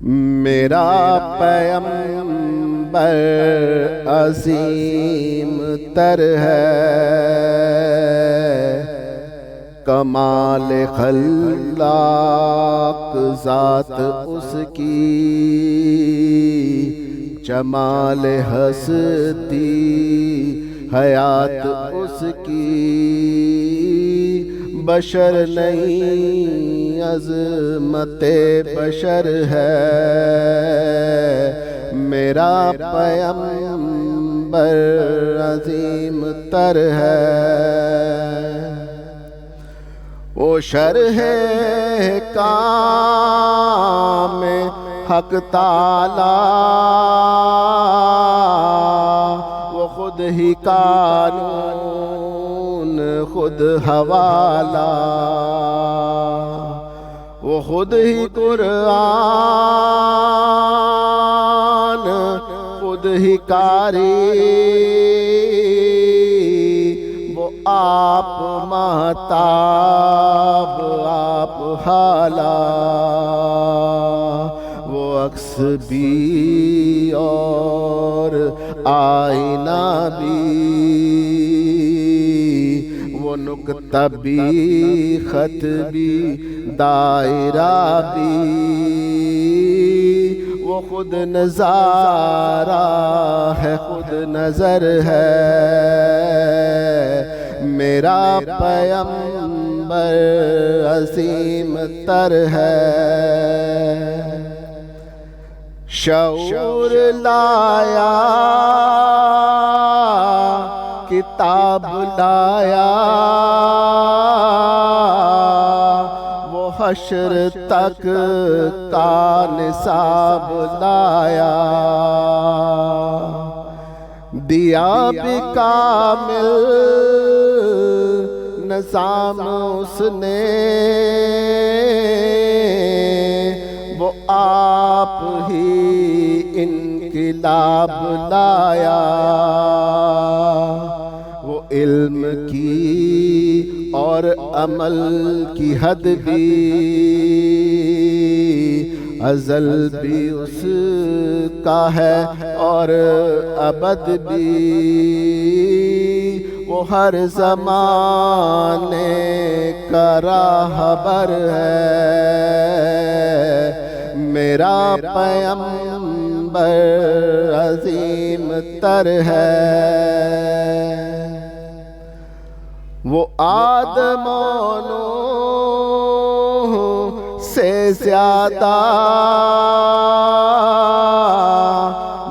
میرا پیغمبر عظیم تر ہے، کمال خلاق ذات اس کی، جمال ہستی حیات اس کی، بشر نہیں عظمت بشر ہے، میرا پیغمبر عظیم تر ہے۔ وہ شرح کام حق تعالی، وہ خود ہی قانون خود حوالہ، وہ خود ہی قرآن خود ہی قاری، وہ آپ مہتاب آپ حالا، وہ عکس بھی اور آئینہ بھی، وہ نقطہ بھی خط بھی دائرہ بھی، وہ خود نظارہ ہے خود نظر ہے، میرا پیغمبر عظیم تر ہے۔ شعور لایا کتاب لایا، وہ حشر تک کا نصاب لایا، دیا بھی کامل نظام اس نے، وہ آپ ہی انقلاب لایا، وہ علم کی اور عمل کی حد بھی، ازل بھی اس کا ہے اور ابد بھی، وہ ہر زمانے کا راہبر ہے، میرا پیغمبر عظیم تر ہے۔ وہ آدم و نوح سے زیادہ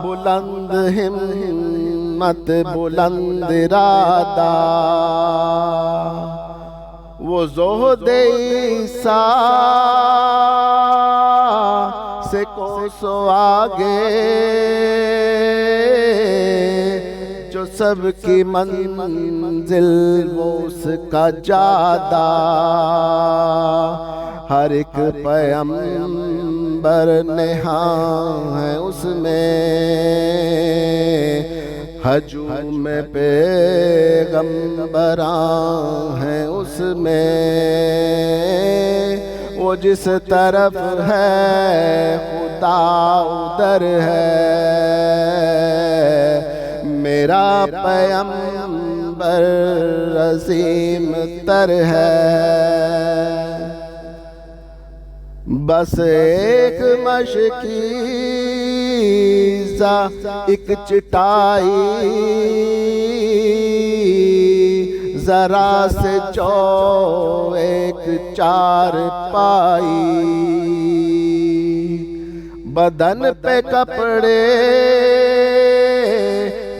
بلند ہمت بلند ارادہ، وہ زہد عیسیٰ سے کوسوں آگے، جو سب کی منزل وہ اس کا جادہ، ہر ایک پیغمبر نہاں ہے اس میں، ہجوم پیغمبراں ہیں اس میں، وہ جس طرف ہے خدا ادھر ہے، میرا پیغمبر عظیم تر ہے۔ بس ایک مشکیزہ ایک چٹائی، ذرا سے جو ایک چار پائی، بدن پہ کپڑے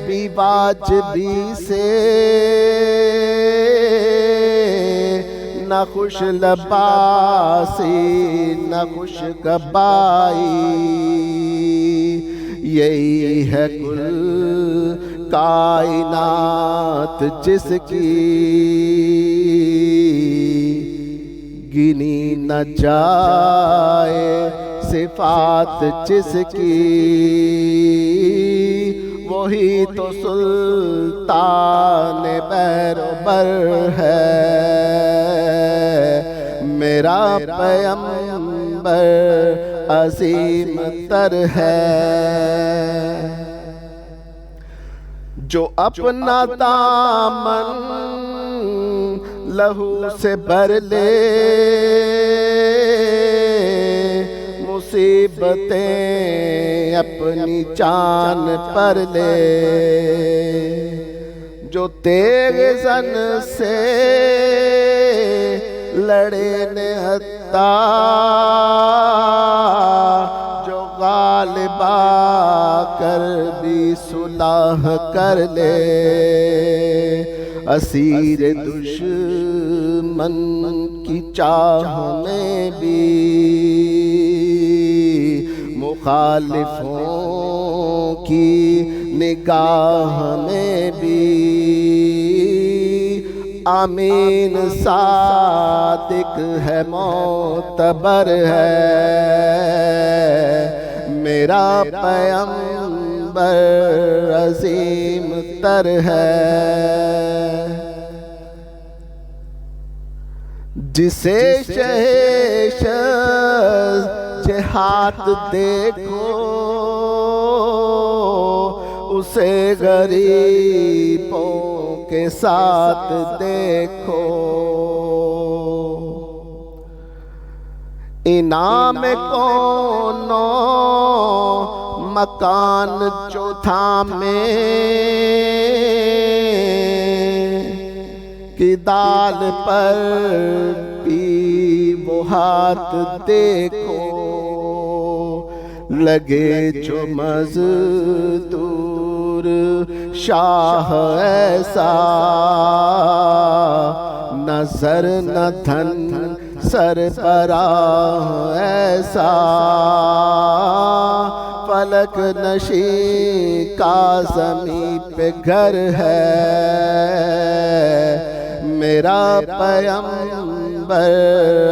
بھی واجبی سے، نہ خوش لباسی نہ خوش کبائی، یہی ہے کل کائنات جس کی گنی نہ جائے صفات جس کی، وہی تو سلطان بیر و بر ہے، میرا پیغمبر عظیم تر ہے، جو اپنا دامن لہو سے بھر لے، مصیبتیں اپنی جان پر لے، جو تیغ زن سے لڑے نہتا، جو غالب آ کر بھی صلح کر لے، اسیر دشمن کی چاہ میں بھی، مخالفوں کی نگاہ میں بھی، امین صادق ہے معتبر ہے، میرا پیغمبر عظیم تر ہے، جسے جہاد دیکھو، اسے غریبوں کے ساتھ دیکھو، انعام کونو مکان جو تھامے، کہ دال پر بھی وہ ہاتھ دیکھو، لگے جو مزدور شاہ ایسا، نہ زر نہ دھن سربراہ ایسا، فلک نشین کا زمین پہ گھر ہے، میرا پیغمبر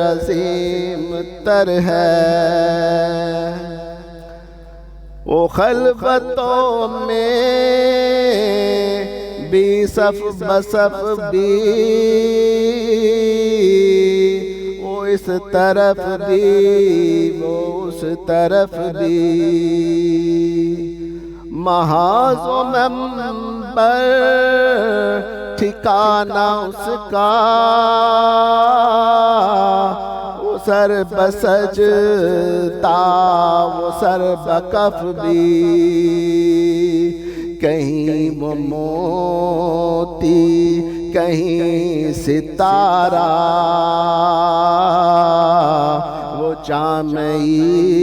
عظیم تر ہے، وہ خلوتوں میں بھی صف بصف بھی، وہ اس طرف بھی وہ اس طرف بھی، محاذ و منبر ٹھکانہ اس کا، وہ سر بسجدہ وہ سر بکف بھی، کہیں وہ موتی کہیں ستارہ، وہ جامعیت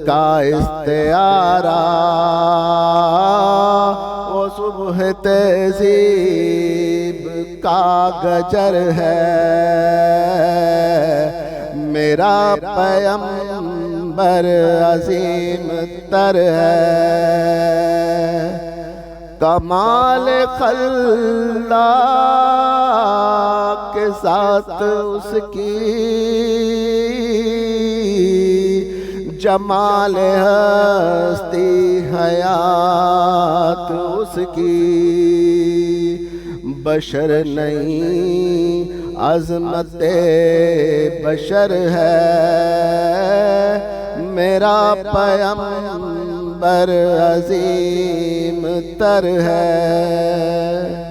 کا استعارہ، وہ صبح تہذیب کا گجر ہے، میرا پیغمبر عظیم تر ہے، کمال خلاق کے ساتھ اس کی، جمال ہستی حیات اس کی، بشر نہیں عظمت بشر ہے، میرا پیغمبر عظیم تر ہے۔